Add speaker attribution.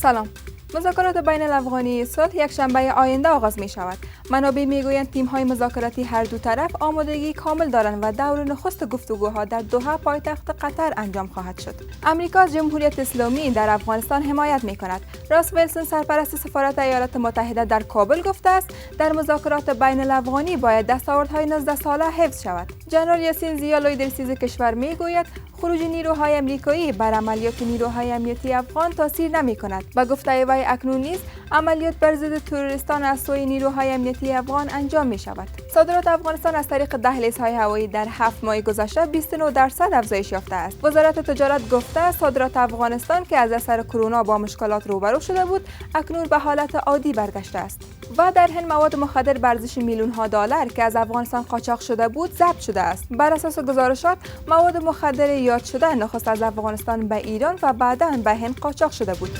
Speaker 1: سلام. مذاکرات بین الافغانی صلح یک شنبه آینده آغاز می شود. منابع می گویند تیم های مذاکراتی هر دو طرف آمادگی کامل دارند و دور نخست گفتگوها در دوحه پایتخت قطر انجام خواهد شد. امریکا از جمهوریت اسلامی در افغانستان حمایت می کند. راس ویلسون سرپرست سفارت ایالات متحده در کابل گفته است در مذاکرات بین الافغانی باید دستاوردهای 19 ساله حفظ شود. جنرال یاسین زیا لوی درسیز کشور می گوید خروج نیروهای آمریکایی بر عملیات نیروهای امنیتی افغان تاثیر نمی کند و گفته وی اکنون نیز عملیات بر ضد تروریستان از سوی نیروهای امنیتی افغان انجام می شود. صادرات افغانستان از طریق دهلیزهای هوایی در 7 ماه گذشته 29% افزایش یافته است. وزارت تجارت گفته صادرات افغانستان که از اثر کرونا با مشکلات روبرو شده بود اکنون به حالت عادی برگشته است. و در هند مواد مخدر به ارزش میلیون ها دلار که از افغانستان قاچاق شده بود ضبط شده است. بر اساس گزارشات مواد مخدر یاد شده نخست از افغانستان به ایران و بعداً به هند قاچاق شده بود.